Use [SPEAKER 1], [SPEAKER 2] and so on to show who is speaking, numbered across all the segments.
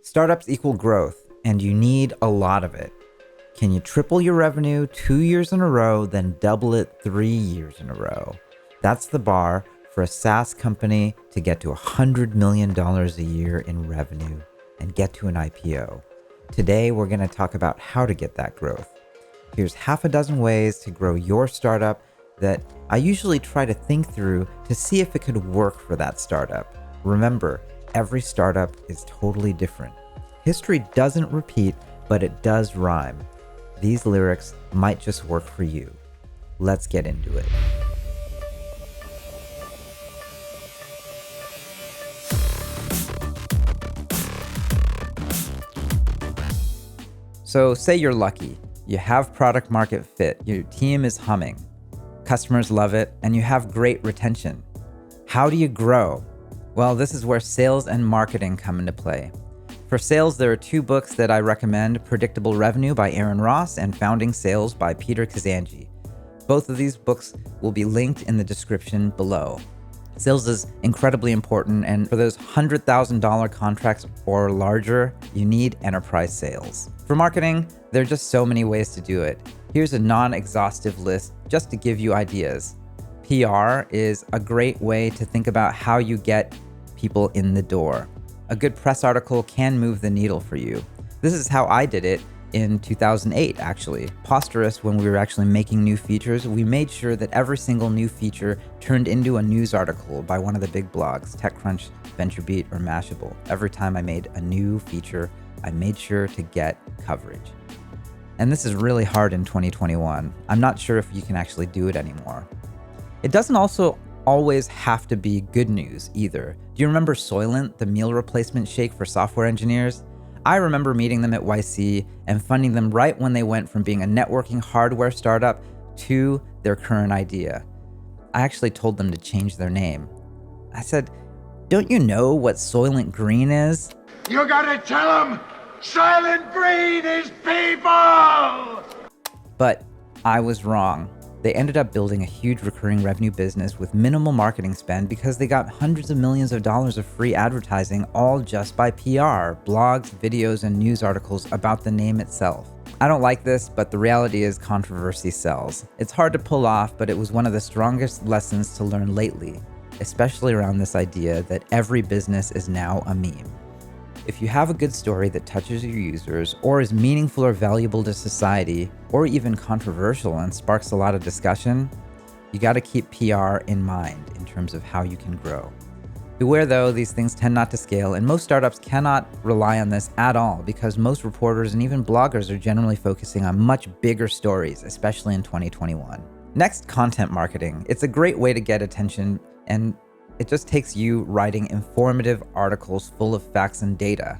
[SPEAKER 1] Startups equal growth, and you need a lot of it. Can you triple your revenue 2 years in a row, then double it 3 years in a row? That's the bar for a SaaS company to get to $100 million a year in revenue and get to an IPO. Today, we're going to talk about how to get that growth. Here's half a dozen ways to grow your startup that I usually try to think through to see if it could work for that startup. Remember, every startup is totally different. History doesn't repeat, but it does rhyme. These lyrics might just work for you. Let's get into it. So say you're lucky. You have product market fit, your team is humming, customers love it, and you have great retention. How do you grow? Well, this is where sales and marketing come into play. For sales, there are 2 books that I recommend, Predictable Revenue by Aaron Ross and Founding Sales by Peter Kazanji. Both of these books will be linked in the description below. Sales is incredibly important, and for those $100,000 contracts or larger, you need enterprise sales. For marketing, there are just so many ways to do it. Here's a non-exhaustive list just to give you ideas. PR is a great way to think about how you get people in the door. A good press article can move the needle for you. This is how I did it in 2008, actually. Posterous, when we were actually making new features, we made sure that every single new feature turned into a news article by one of the big blogs, TechCrunch, VentureBeat, or Mashable. Every time I made a new feature, I made sure to get coverage. And this is really hard in 2021. I'm not sure if you can actually do it anymore. It doesn't also always have to be good news either. Do you remember Soylent, the meal replacement shake for software engineers? I remember meeting them at YC and funding them right when they went from being a networking hardware startup to their current idea. I actually told them to change their name. I said, "Don't you know what Soylent Green is?"
[SPEAKER 2] You gotta tell them Soylent Green is people!
[SPEAKER 1] But I was wrong. They ended up building a huge recurring revenue business with minimal marketing spend because they got hundreds of millions of dollars of free advertising, all just by PR, blogs, videos, and news articles about the name itself. I don't like this, but the reality is controversy sells. It's hard to pull off, but it was one of the strongest lessons to learn lately, especially around this idea that every business is now a meme. If you have a good story that touches your users, or is meaningful or valuable to society, or even controversial and sparks a lot of discussion, you gotta keep PR in mind in terms of how you can grow. Beware though, these things tend not to scale, and most startups cannot rely on this at all because most reporters and even bloggers are generally focusing on much bigger stories, especially in 2021. Next, content marketing. It's a great way to get attention, and it just takes you writing informative articles full of facts and data.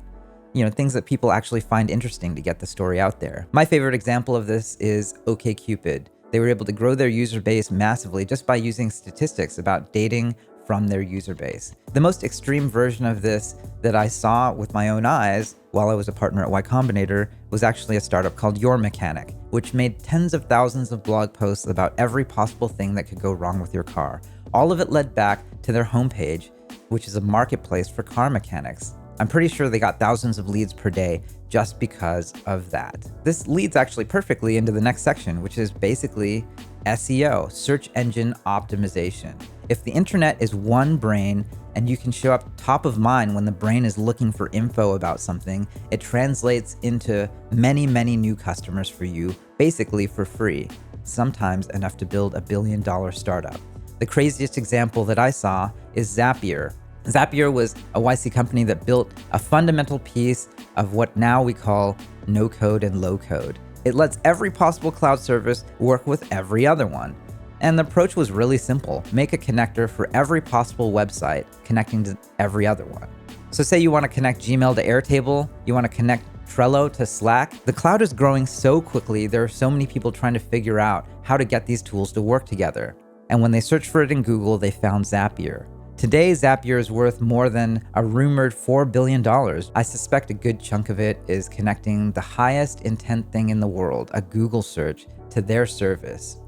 [SPEAKER 1] Things that people actually find interesting to get the story out there. My favorite example of this is OkCupid. They were able to grow their user base massively just by using statistics about dating from their user base. The most extreme version of this that I saw with my own eyes while I was a partner at Y Combinator was actually a startup called Your Mechanic, which made tens of thousands of blog posts about every possible thing that could go wrong with your car. All of it led back to their homepage, which is a marketplace for car mechanics. I'm pretty sure they got thousands of leads per day just because of that. This leads actually perfectly into the next section, which is basically SEO, search engine optimization. If the internet is one brain and you can show up top of mind when the brain is looking for info about something, it translates into many, many new customers for you, basically for free, sometimes enough to build a billion-dollar startup. The craziest example that I saw is Zapier. Zapier was a YC company that built a fundamental piece of what now we call no-code and low-code. It lets every possible cloud service work with every other one. And the approach was really simple. Make a connector for every possible website connecting to every other one. So say you want to connect Gmail to Airtable, you want to connect Trello to Slack. The cloud is growing so quickly, there are so many people trying to figure out how to get these tools to work together. And when they searched for it in Google, they found Zapier. Today, Zapier is worth more than a rumored $4 billion. I suspect a good chunk of it is connecting the highest intent thing in the world, a Google search, to their service.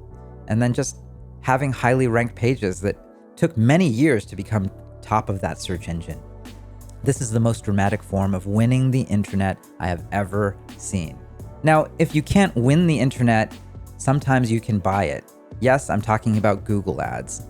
[SPEAKER 1] And then just having highly ranked pages that took many years to become top of that search engine. This is the most dramatic form of winning the internet I have ever seen. Now, if you can't win the internet, sometimes you can buy it. Yes, I'm talking about Google ads.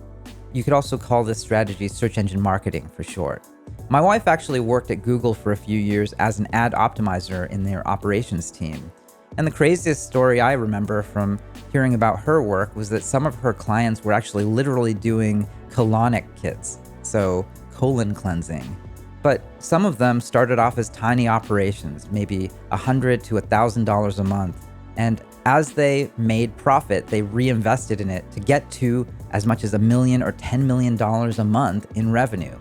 [SPEAKER 1] You could also call this strategy search engine marketing for short. My wife actually worked at Google for a few years as an ad optimizer in their operations team. And the craziest story I remember from hearing about her work was that some of her clients were actually literally doing colonic kits, so colon cleansing. But some of them started off as tiny operations, maybe $100 to $1,000 a month. And as they made profit, they reinvested in it to get to as much as $1 million or $10 million a month in revenue.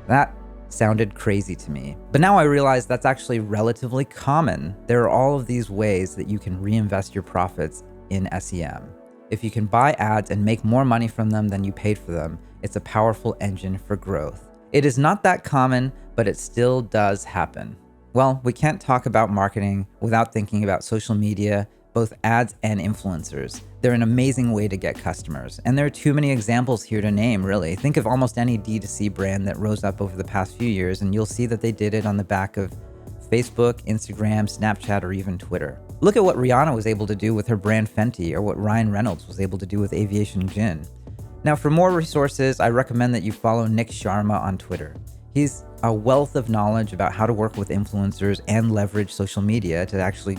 [SPEAKER 1] That sounded crazy to me. But now I realize that's actually relatively common. There are all of these ways that you can reinvest your profits in SEM. If you can buy ads and make more money from them than you paid for them, it's a powerful engine for growth. It is not that common, but it still does happen. Well, we can't talk about marketing without thinking about social media, both ads and influencers. They're an amazing way to get customers. And there are too many examples here to name, really. Think of almost any D2C brand that rose up over the past few years, and you'll see that they did it on the back of Facebook, Instagram, Snapchat, or even Twitter. Look at what Rihanna was able to do with her brand Fenty, or what Ryan Reynolds was able to do with Aviation Gin. Now, for more resources, I recommend that you follow Nick Sharma on Twitter. He's a wealth of knowledge about how to work with influencers and leverage social media to actually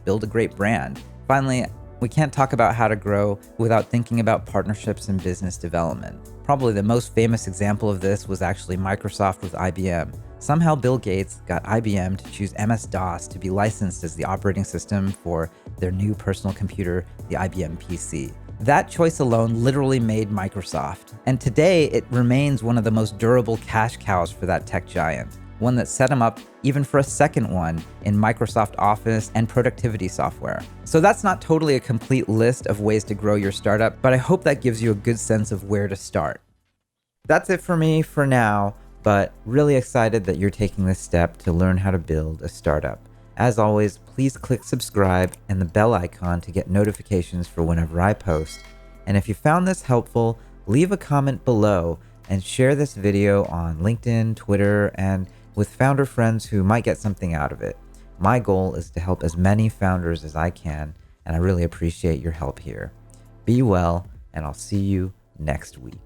[SPEAKER 1] build a great brand. Finally, we can't talk about how to grow without thinking about partnerships and business development. Probably the most famous example of this was actually Microsoft with IBM. Somehow Bill Gates got IBM to choose MS-DOS to be licensed as the operating system for their new personal computer, the IBM PC. That choice alone literally made Microsoft, and today it remains one of the most durable cash cows for that tech giant, one that set him up even for a second one in Microsoft Office and productivity software. So that's not totally a complete list of ways to grow your startup, but I hope that gives you a good sense of where to start. That's it for me for now, but really excited that you're taking this step to learn how to build a startup. As always, please click subscribe and the bell icon to get notifications for whenever I post. And if you found this helpful, leave a comment below and share this video on LinkedIn, Twitter, and with founder friends who might get something out of it. My goal is to help as many founders as I can, and I really appreciate your help here. Be well, and I'll see you next week.